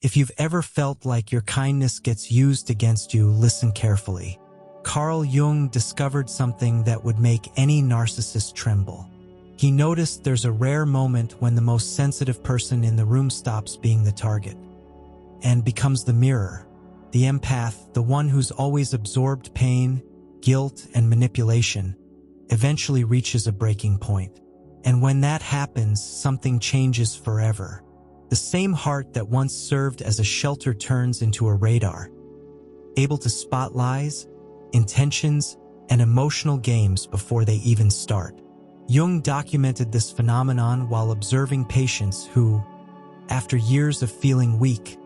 If you've ever felt like your kindness gets used against you, listen carefully. Carl Jung discovered something that would make any narcissist tremble. He noticed there's a rare moment when the most sensitive person in the room stops being the target and becomes the mirror. The empath, the one who's always absorbed pain, guilt, and manipulation, eventually reaches a breaking point. And when that happens, something changes forever. The same heart that once served as a shelter turns into a radar, able to spot lies, intentions, and emotional games before they even start. Jung documented this phenomenon while observing patients who, after years of feeling weak,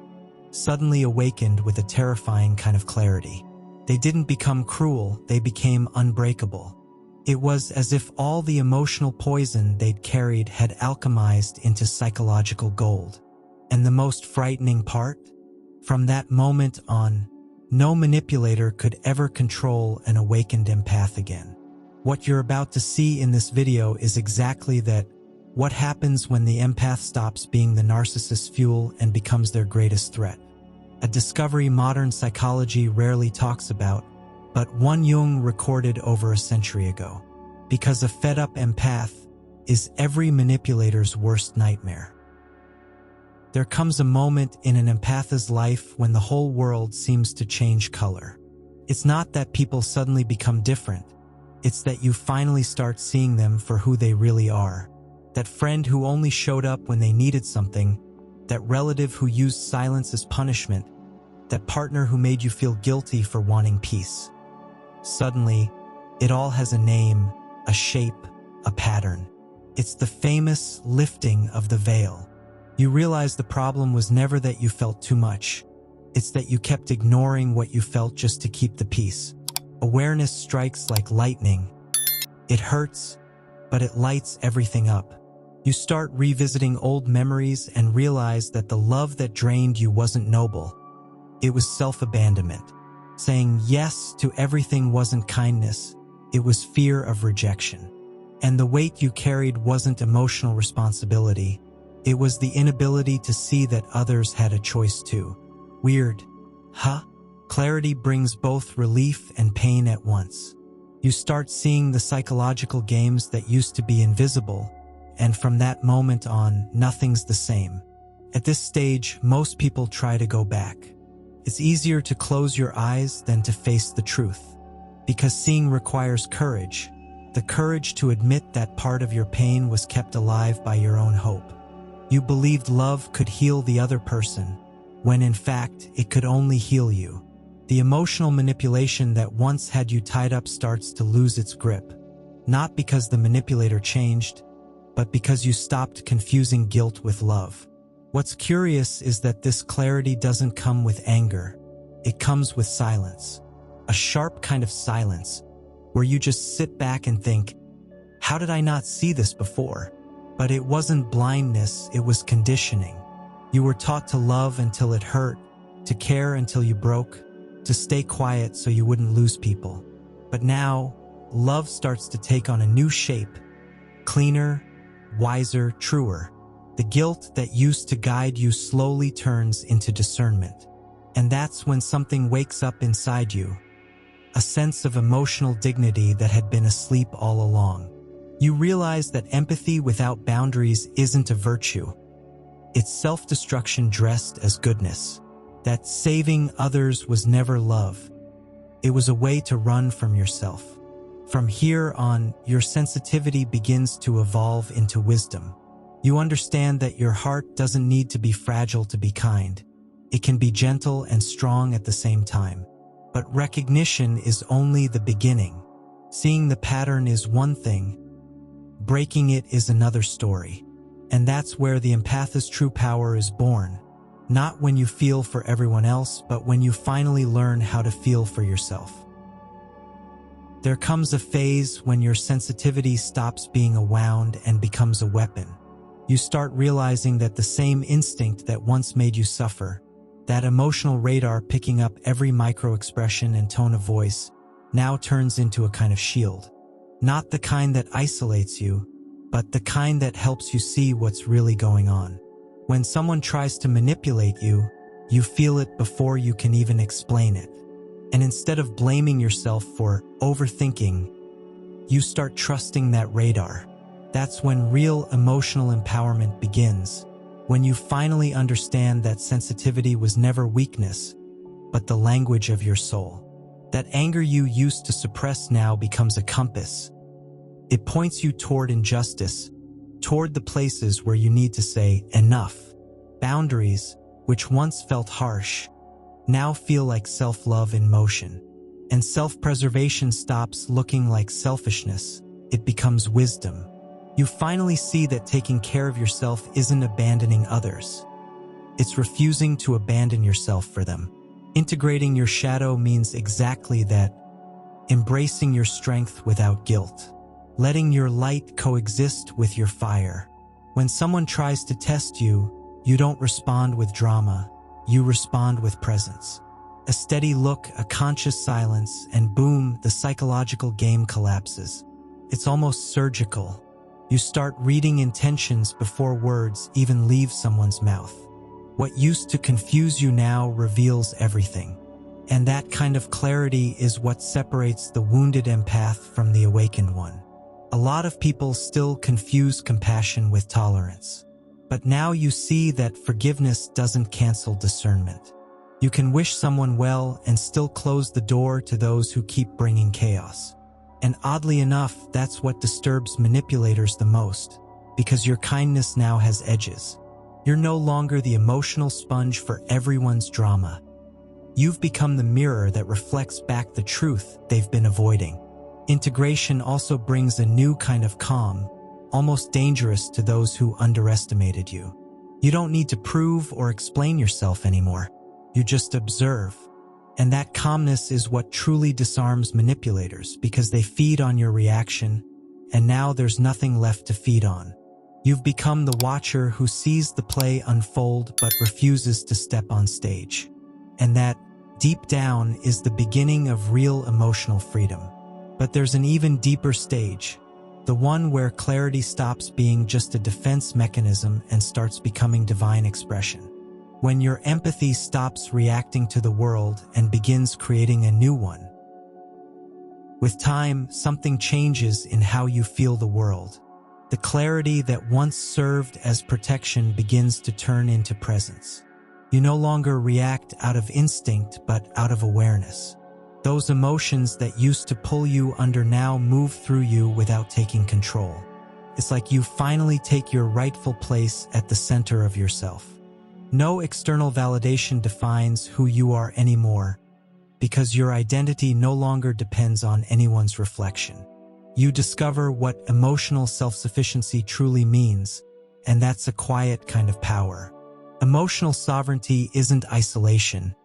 suddenly awakened with a terrifying kind of clarity. They didn't become cruel, they became unbreakable. It was as if all the emotional poison they'd carried had alchemized into psychological gold. And the most frightening part? From that moment on, no manipulator could ever control an awakened empath again. What you're about to see in this video is exactly that. What happens when the empath stops being the narcissist's fuel and becomes their greatest threat. A discovery modern psychology rarely talks about, but one Jung recorded over a century ago. Because a fed-up empath is every manipulator's worst nightmare. There comes a moment in an empath's life when the whole world seems to change color. It's not that people suddenly become different. It's that you finally start seeing them for who they really are. That friend who only showed up when they needed something, that relative who used silence as punishment, that partner who made you feel guilty for wanting peace. Suddenly, it all has a name, a shape, a pattern. It's the famous lifting of the veil. You realize the problem was never that you felt too much. It's that you kept ignoring what you felt just to keep the peace. Awareness strikes like lightning. It hurts, but it lights everything up. You start revisiting old memories and realize that the love that drained you wasn't noble. It was self-abandonment. Saying yes to everything wasn't kindness. It was fear of rejection. And the weight you carried wasn't emotional responsibility. It was the inability to see that others had a choice too. Weird, huh? Clarity brings both relief and pain at once. You start seeing the psychological games that used to be invisible, and from that moment on, nothing's the same. At this stage, most people try to go back. It's easier to close your eyes than to face the truth. Because seeing requires courage. The courage to admit that part of your pain was kept alive by your own hope. You believed love could heal the other person, when in fact, it could only heal you. The emotional manipulation that once had you tied up starts to lose its grip. Not because the manipulator changed, but because you stopped confusing guilt with love. What's curious is that this clarity doesn't come with anger. It comes with silence. A sharp kind of silence, where you just sit back and think, how did I not see this before? But it wasn't blindness, it was conditioning. You were taught to love until it hurt, to care until you broke, to stay quiet so you wouldn't lose people. But now, love starts to take on a new shape, cleaner, wiser, truer. The guilt that used to guide you slowly turns into discernment. And that's when something wakes up inside you, a sense of emotional dignity that had been asleep all along. You realize that empathy without boundaries isn't a virtue. It's self-destruction dressed as goodness. That saving others was never love. It was a way to run from yourself. From here on, your sensitivity begins to evolve into wisdom. You understand that your heart doesn't need to be fragile to be kind. It can be gentle and strong at the same time. But recognition is only the beginning. Seeing the pattern is one thing. Breaking it is another story. And that's where the empath's true power is born. Not when you feel for everyone else, but when you finally learn how to feel for yourself. There comes a phase when your sensitivity stops being a wound and becomes a weapon. You start realizing that the same instinct that once made you suffer, that emotional radar picking up every micro-expression and tone of voice, now turns into a kind of shield. Not the kind that isolates you, but the kind that helps you see what's really going on. When someone tries to manipulate you, You feel it before you can even explain it. And instead of blaming yourself for overthinking, you start trusting that radar. That's when real emotional empowerment begins, when you finally understand that sensitivity was never weakness, but the language of your soul. That anger you used to suppress now becomes a compass. It points you toward injustice, toward the places where you need to say enough. Boundaries, which once felt harsh, now feel like self-love in motion. And self-preservation stops looking like selfishness. It becomes wisdom. You finally see that taking care of yourself isn't abandoning others. It's refusing to abandon yourself for them. Integrating your shadow means exactly that. Embracing your strength without guilt. Letting your light coexist with your fire. When someone tries to test you, you don't respond with drama. You respond with presence. A steady look, a conscious silence, and boom, the psychological game collapses. It's almost surgical. You start reading intentions before words even leave someone's mouth. What used to confuse you now reveals everything. And that kind of clarity is what separates the wounded empath from the awakened one. A lot of people still confuse compassion with tolerance. But now you see that forgiveness doesn't cancel discernment. You can wish someone well and still close the door to those who keep bringing chaos. And oddly enough, that's what disturbs manipulators the most, because your kindness now has edges. You're no longer the emotional sponge for everyone's drama. You've become the mirror that reflects back the truth they've been avoiding. Integration also brings a new kind of calm, almost dangerous to those who underestimated you. You don't need to prove or explain yourself anymore. You just observe. And that calmness is what truly disarms manipulators, because they feed on your reaction, and now there's nothing left to feed on. You've become the watcher who sees the play unfold but refuses to step on stage. And that, deep down, is the beginning of real emotional freedom. But there's an even deeper stage, the one where clarity stops being just a defense mechanism and starts becoming divine expression. When your empathy stops reacting to the world and begins creating a new one. With time, something changes in how you feel the world. The clarity that once served as protection begins to turn into presence. You no longer react out of instinct, but out of awareness. Those emotions that used to pull you under now move through you without taking control. It's like you finally take your rightful place at the center of yourself. No external validation defines who you are anymore, because your identity no longer depends on anyone's reflection. You discover what emotional self-sufficiency truly means, and that's a quiet kind of power. Emotional sovereignty isn't isolation,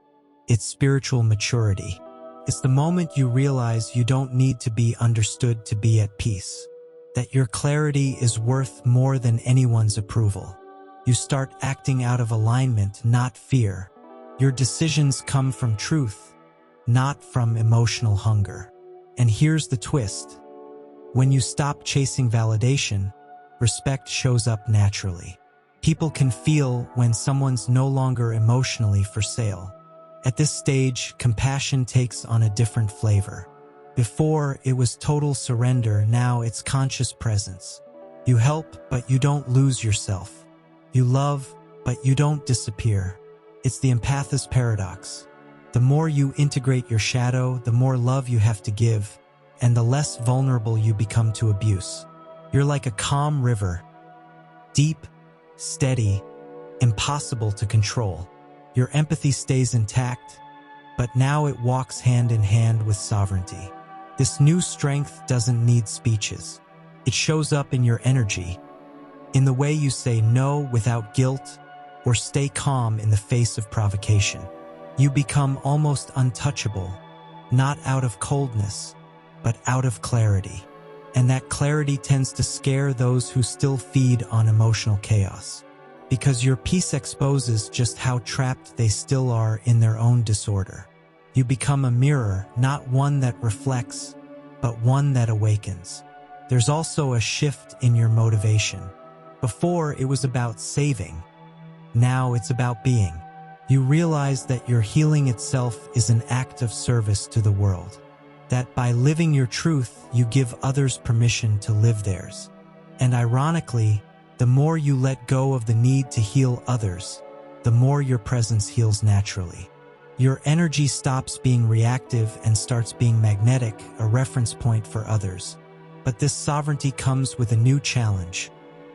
it's spiritual maturity. It's the moment you realize you don't need to be understood to be at peace, that your clarity is worth more than anyone's approval. You start acting out of alignment, not fear. Your decisions come from truth, not from emotional hunger. And here's the twist. When you stop chasing validation, respect shows up naturally. People can feel when someone's no longer emotionally for sale. At this stage, compassion takes on a different flavor. Before, it was total surrender, now it's conscious presence. You help, but you don't lose yourself. You love, but you don't disappear. It's the empathist paradox. The more you integrate your shadow, the more love you have to give, and the less vulnerable you become to abuse. You're like a calm river, deep, steady, impossible to control. Your empathy stays intact, but now it walks hand in hand with sovereignty. This new strength doesn't need speeches. It shows up in your energy, in the way you say no without guilt, or stay calm in the face of provocation. You become almost untouchable, not out of coldness, but out of clarity. And that clarity tends to scare those who still feed on emotional chaos. Because your peace exposes just how trapped they still are in their own disorder. You become a mirror, not one that reflects, but one that awakens. There's also a shift in your motivation. Before, it was about saving. Now it's about being. You realize that your healing itself is an act of service to the world. That by living your truth, you give others permission to live theirs. And ironically, the more you let go of the need to heal others, the more your presence heals naturally. Your energy stops being reactive and starts being magnetic, a reference point for others. But this sovereignty comes with a new challenge: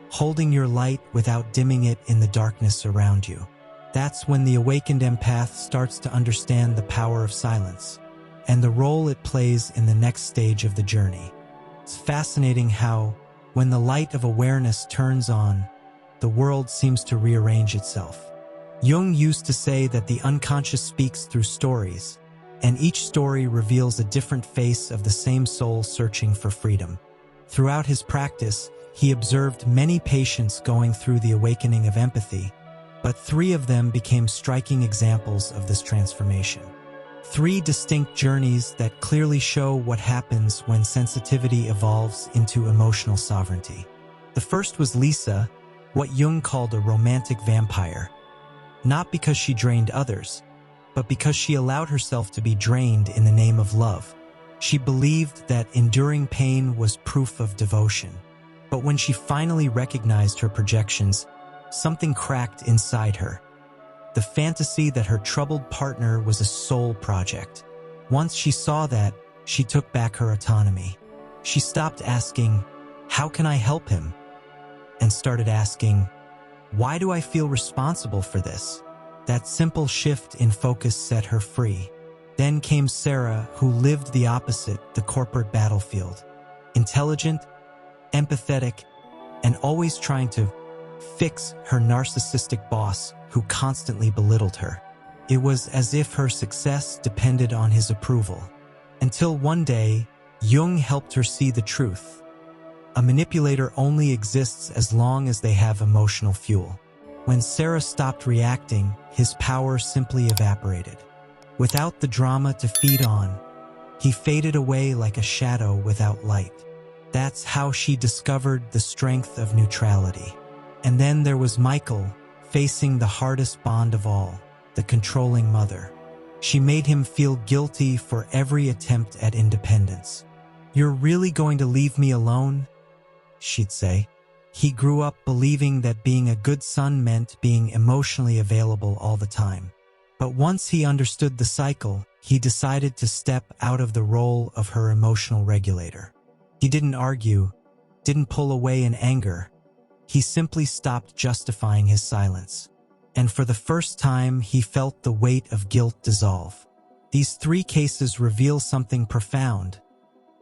holding your light without dimming it in the darkness around you. That's when the awakened empath starts to understand the power of silence and the role it plays in the next stage of the journey. It's fascinating how, when the light of awareness turns on, the world seems to rearrange itself. Jung used to say that the unconscious speaks through stories, and each story reveals a different face of the same soul searching for freedom. Throughout his practice, he observed many patients going through the awakening of empathy, but 3 of them became striking examples of this transformation. 3 distinct journeys that clearly show what happens when sensitivity evolves into emotional sovereignty. The first was Lisa, what Jung called a romantic vampire. Not because she drained others, but because she allowed herself to be drained in the name of love. She believed that enduring pain was proof of devotion. But when she finally recognized her projections, something cracked inside her. The fantasy that her troubled partner was a soul project. Once she saw that, she took back her autonomy. She stopped asking, "How can I help him?" and started asking, "Why do I feel responsible for this?" That simple shift in focus set her free. Then came Sarah, who lived the opposite, the corporate battlefield. Intelligent, empathetic, and always trying to fix her narcissistic boss who constantly belittled her. It was as if her success depended on his approval. Until one day, Jung helped her see the truth. A manipulator only exists as long as they have emotional fuel. When Sarah stopped reacting, his power simply evaporated. Without the drama to feed on, he faded away like a shadow without light. That's how she discovered the strength of neutrality. And then there was Michael, facing the hardest bond of all, the controlling mother. She made him feel guilty for every attempt at independence. "You're really going to leave me alone?" she'd say. He grew up believing that being a good son meant being emotionally available all the time. But once he understood the cycle, he decided to step out of the role of her emotional regulator. He didn't argue, didn't pull away in anger. He simply stopped justifying his silence. And for the first time, he felt the weight of guilt dissolve. These 3 cases reveal something profound.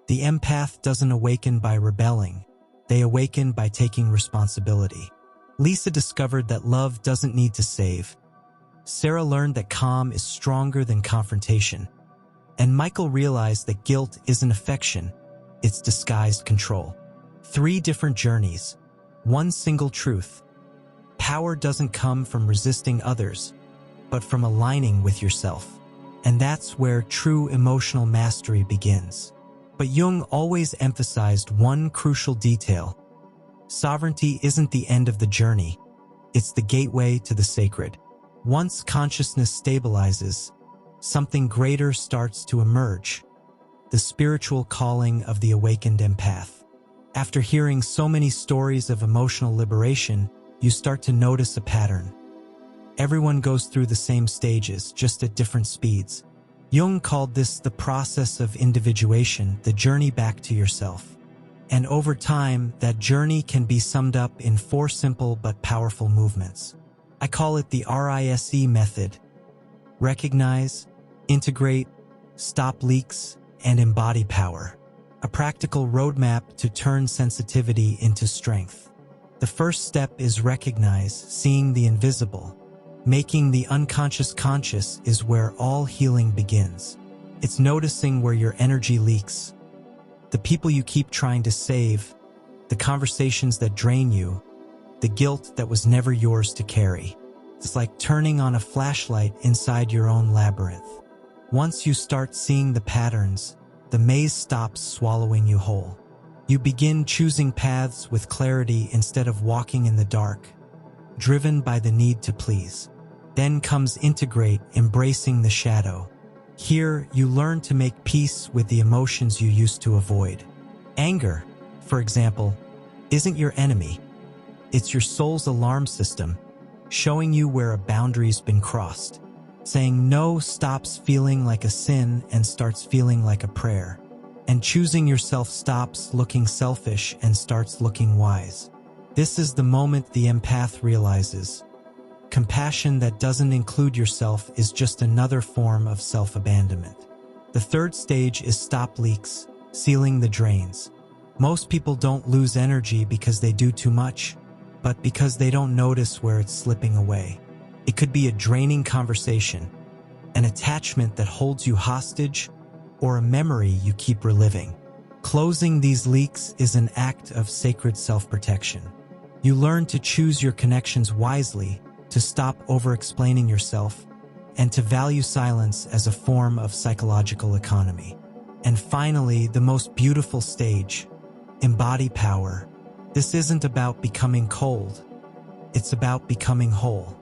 The empath doesn't awaken by rebelling. They awaken by taking responsibility. Lisa discovered that love doesn't need to save. Sarah learned that calm is stronger than confrontation. And Michael realized that guilt isn't affection, it's disguised control. 3 different journeys, 1 single truth. Power doesn't come from resisting others, but from aligning with yourself. And that's where true emotional mastery begins. But Jung always emphasized one crucial detail. Sovereignty isn't the end of the journey, it's the gateway to the sacred. Once consciousness stabilizes, something greater starts to emerge, the spiritual calling of the awakened empath. After hearing so many stories of emotional liberation, you start to notice a pattern. Everyone goes through the same stages, just at different speeds. Jung called this the process of individuation, the journey back to yourself. And over time, that journey can be summed up in 4 simple but powerful movements. I call it the RISE method: recognize, integrate, stop leaks, and embody power. A practical roadmap to turn sensitivity into strength. The first step is recognize, seeing the invisible. Making the unconscious conscious is where all healing begins. It's noticing where your energy leaks. The people you keep trying to save, the conversations that drain you, the guilt that was never yours to carry. It's like turning on a flashlight inside your own labyrinth. Once you start seeing the patterns, the maze stops swallowing you whole. You begin choosing paths with clarity instead of walking in the dark, driven by the need to please. Then comes integrate, embracing the shadow. Here, you learn to make peace with the emotions you used to avoid. Anger, for example, isn't your enemy. It's your soul's alarm system, showing you where a boundary's been crossed. Saying no stops feeling like a sin and starts feeling like a prayer. And choosing yourself stops looking selfish and starts looking wise. This is the moment the empath realizes compassion that doesn't include yourself is just another form of self-abandonment. The third stage is stop leaks, sealing the drains. Most people don't lose energy because they do too much, but because they don't notice where it's slipping away. It could be a draining conversation, an attachment that holds you hostage, or a memory you keep reliving. Closing these leaks is an act of sacred self-protection. You learn to choose your connections wisely, to stop over-explaining yourself, and to value silence as a form of psychological economy. And finally, the most beautiful stage, embody power. This isn't about becoming cold. It's about becoming whole.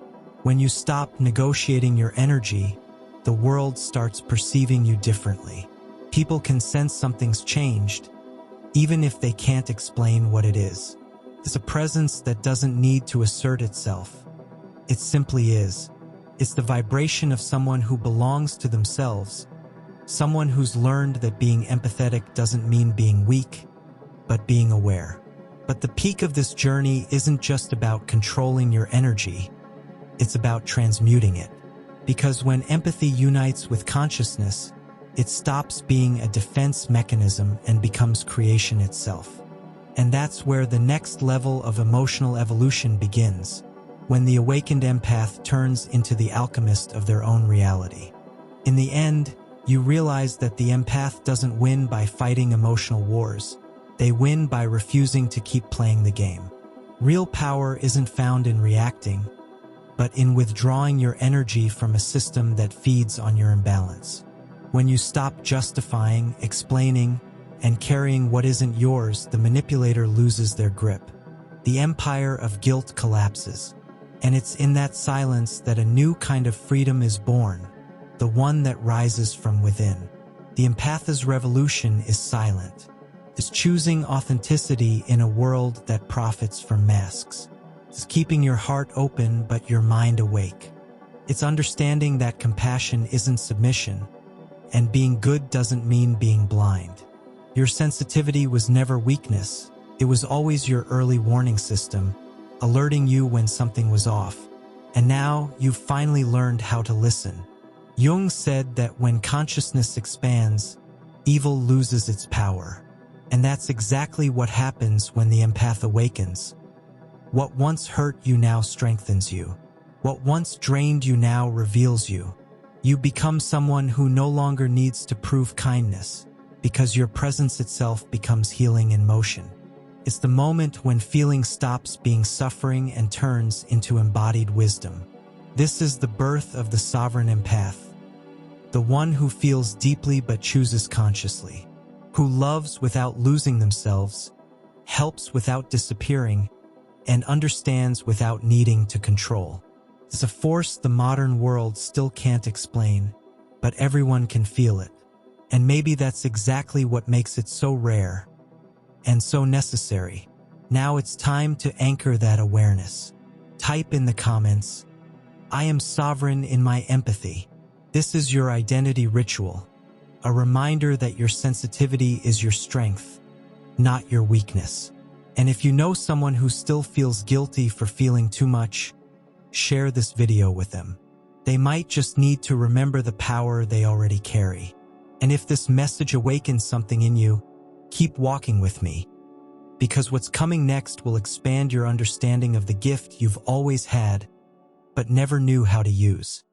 When you stop negotiating your energy, the world starts perceiving you differently. People can sense something's changed, even if they can't explain what it is. It's a presence that doesn't need to assert itself. It simply is. It's the vibration of someone who belongs to themselves, someone who's learned that being empathetic doesn't mean being weak, but being aware. But the peak of this journey isn't just about controlling your energy, it's about transmuting it. Because when empathy unites with consciousness, it stops being a defense mechanism and becomes creation itself. And that's where the next level of emotional evolution begins, when the awakened empath turns into the alchemist of their own reality. In the end, you realize that the empath doesn't win by fighting emotional wars. They win by refusing to keep playing the game. Real power isn't found in reacting, but in withdrawing your energy from a system that feeds on your imbalance. When you stop justifying, explaining, and carrying what isn't yours, the manipulator loses their grip. The empire of guilt collapses. And it's in that silence that a new kind of freedom is born, the one that rises from within. The empath's revolution is silent. It's choosing authenticity in a world that profits from masks. It's keeping your heart open but your mind awake. It's understanding that compassion isn't submission, and being good doesn't mean being blind. Your sensitivity was never weakness. It was always your early warning system, alerting you when something was off. And now you've finally learned how to listen. Jung said that when consciousness expands, evil loses its power. And that's exactly what happens when the empath awakens. What once hurt you now strengthens you. What once drained you now reveals you. You become someone who no longer needs to prove kindness, because your presence itself becomes healing in motion. It's the moment when feeling stops being suffering and turns into embodied wisdom. This is the birth of the sovereign empath, the one who feels deeply but chooses consciously, who loves without losing themselves, helps without disappearing, and understands without needing to control. It's a force the modern world still can't explain, but everyone can feel it. And maybe that's exactly what makes it so rare and so necessary. Now it's time to anchor that awareness. Type in the comments, "I am sovereign in my empathy." This is your identity ritual, a reminder that your sensitivity is your strength, not your weakness. And if you know someone who still feels guilty for feeling too much, share this video with them. They might just need to remember the power they already carry. And if this message awakens something in you, keep walking with me, because what's coming next will expand your understanding of the gift you've always had, but never knew how to use.